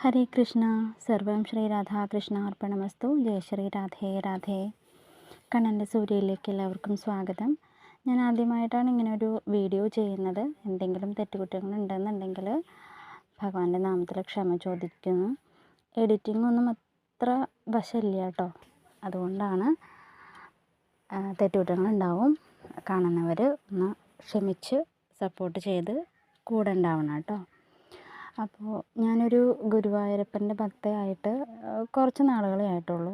ഹരേ കൃഷ്ണ. സർവം ശ്രീ രാധാകൃഷ്ണ അർപ്പണമസ്തു. ജയ ശ്രീ രാധേ രാധേ. കണ്ണൻ്റെ സൂര്യയിലേക്ക് എല്ലാവർക്കും സ്വാഗതം. ഞാൻ ആദ്യമായിട്ടാണ് ഇങ്ങനെ ഒരു വീഡിയോ ചെയ്യുന്നത്. എന്തെങ്കിലും തെറ്റുകുറ്റങ്ങളുണ്ടെന്നുണ്ടെങ്കിൽ ഭഗവാന്റെ നാമത്തിൽ ക്ഷമ ചോദിക്കുന്നു. എഡിറ്റിംഗ് ഒന്നും അത്ര വശമില്ല കേട്ടോ, അതുകൊണ്ടാണ് തെറ്റുകുറ്റങ്ങളുണ്ടാവും. കാണുന്നവർ ഒന്ന് ക്ഷമിച്ച് സപ്പോർട്ട് ചെയ്ത് കൂടെ ഉണ്ടാവണം കേട്ടോ. അപ്പോൾ ഞാനൊരു ഗുരുവായൂരപ്പൻ്റെ ഭക്തയായിട്ട് കുറച്ച് നാളുകളേ ആയിട്ടുള്ളൂ.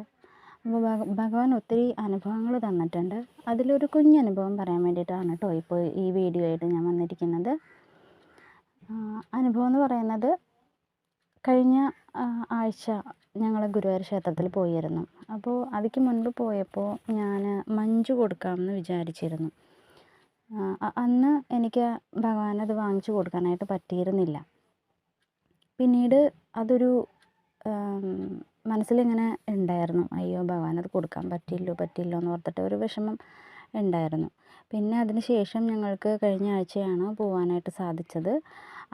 അപ്പോൾ ഭഗവാൻ ഒത്തിരി അനുഭവങ്ങൾ തന്നിട്ടുണ്ട്. അതിലൊരു കുഞ്ഞനുഭവം പറയാൻ വേണ്ടിയിട്ടാണ് കേട്ടോ ഇപ്പോൾ ഈ വീഡിയോ ആയിട്ട് ഞാൻ വന്നിരിക്കുന്നത്. അനുഭവം എന്ന് പറയുന്നത്, കഴിഞ്ഞ ആഴ്ച ഞങ്ങൾ ഗുരുവായൂർ ക്ഷേത്രത്തിൽ പോയിരുന്നു. അപ്പോൾ അതിക്ക് മുൻപ് പോയപ്പോൾ ഞാൻ മഞ്ജു കൊടുക്കാമെന്ന് വിചാരിച്ചിരുന്നു. അന്ന് എനിക്ക് ഭഗവാനത് വാങ്ങിച്ചു കൊടുക്കാനായിട്ട് പറ്റിയിരുന്നില്ല. പിന്നീട് അതൊരു മനസ്സിലിങ്ങനെ ഉണ്ടായിരുന്നു, അയ്യോ ഭഗവാനത് കൊടുക്കാൻ പറ്റില്ലോ എന്ന് ഓർത്തിട്ട് ഒരു വിഷമം ഉണ്ടായിരുന്നു. പിന്നെ അതിന് ശേഷം ഞങ്ങൾക്ക് കഴിഞ്ഞ ആഴ്ചയാണ് പോകാനായിട്ട് സാധിച്ചത്.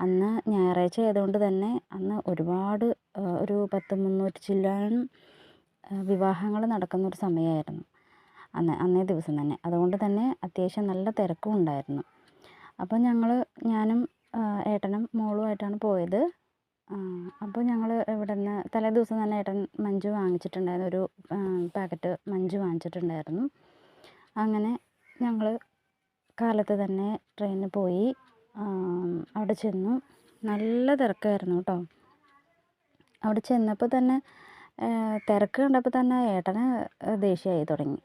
അന്ന് ഞായറാഴ്ച ആയതുകൊണ്ട് തന്നെ അന്ന് ഒരുപാട് ഒരു 100-300 ചില്ലാനും വിവാഹങ്ങൾ നടക്കുന്നൊരു സമയമായിരുന്നു അന്നേ ദിവസം തന്നെ. അതുകൊണ്ട് തന്നെ അത്യാവശ്യം നല്ല തിരക്കും ഉണ്ടായിരുന്നു. അപ്പോൾ ഞാനും ഏട്ടനും മോളുമായിട്ടാണ് പോയത്. അപ്പോൾ ഞങ്ങൾ ഇവിടുന്ന് തലേ ദിവസം തന്നെ ഏട്ടൻ മഞ്ജു വാങ്ങിച്ചിട്ടുണ്ടായിരുന്നു, ഒരു പാക്കറ്റ് മഞ്ജു വാങ്ങിച്ചിട്ടുണ്ടായിരുന്നു. അങ്ങനെ ഞങ്ങൾ കാലത്ത് തന്നെ ട്രെയിനിന് പോയി. അവിടെ ചെന്നു. നല്ല തിരക്കായിരുന്നു കേട്ടോ. അവിടെ ചെന്നപ്പോൾ തന്നെ തിരക്ക് കണ്ടപ്പോൾ തന്നെ ഏട്ടന് ദേഷ്യമായി തുടങ്ങി.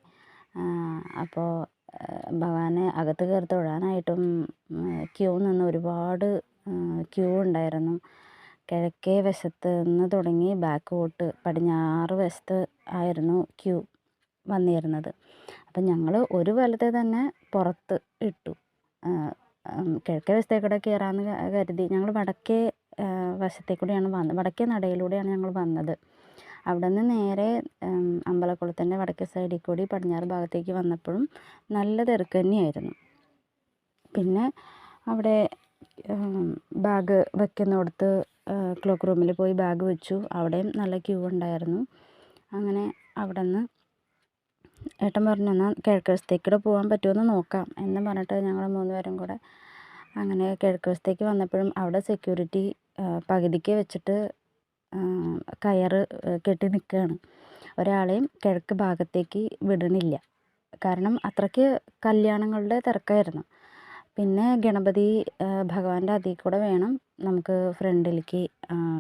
അപ്പോൾ ഭഗവാനെ അകത്ത് കയറി തൊഴാനായിട്ടും ക്യൂ നിന്ന് ഒരുപാട് ക്യൂ ഉണ്ടായിരുന്നു. കിഴക്കേ വശത്ത് നിന്ന് തുടങ്ങി ബാക്കോട്ട് പടിഞ്ഞാറ് വശത്ത് ആയിരുന്നു ക്യൂ വന്നിരുന്നത്. അപ്പം ഞങ്ങൾ ഒരു വലത്തെ തന്നെ പുറത്ത് ഇട്ടു. കിഴക്കേ വശത്തേക്കൂടെ കയറാമെന്ന് കരുതി ഞങ്ങൾ വടക്കേ വശത്തേക്കൂടെയാണ് വടക്കേ നടയിലൂടെയാണ് ഞങ്ങൾ വന്നത്. അവിടെ നിന്ന് നേരെ അമ്പലക്കുളത്തിൻ്റെ വടക്കേ സൈഡിൽ കൂടി പടിഞ്ഞാറ് ഭാഗത്തേക്ക് വന്നപ്പോഴും നല്ല തിരക്ക് തന്നെയായിരുന്നു. പിന്നെ അവിടെ ബാഗ് വെക്കുന്നിടത്ത് ക്ലോക്ക് റൂമിൽ പോയി ബാഗ് വെച്ചു. അവിടെയും നല്ല ക്യൂ ഉണ്ടായിരുന്നു. അങ്ങനെ അവിടെ നിന്ന് ഏട്ടൻ പറഞ്ഞു, എന്നാൽ കിഴക്ക് വശത്തേക്കൂടെ പോകാൻ പറ്റുമെന്ന് നോക്കാം എന്ന് പറഞ്ഞിട്ട് ഞങ്ങൾ 3 പേരും കൂടെ അങ്ങനെ കിഴക്ക് വശത്തേക്ക് വന്നപ്പോഴും അവിടെ സെക്യൂരിറ്റി പകുതിക്ക് വെച്ചിട്ട് കയറ് കെട്ടി നിൽക്കുകയാണ്. ഒരാളെയും കിഴക്ക് ഭാഗത്തേക്ക് വിടണില്ല. കാരണം അത്രയ്ക്ക് കല്യാണങ്ങളുടെ തിരക്കായിരുന്നു. പിന്നെ ഗണപതി ഭഗവാന്റെ അതിൽ കൂടെ വേണം നമുക്ക് ഫ്രണ്ടിലേക്ക്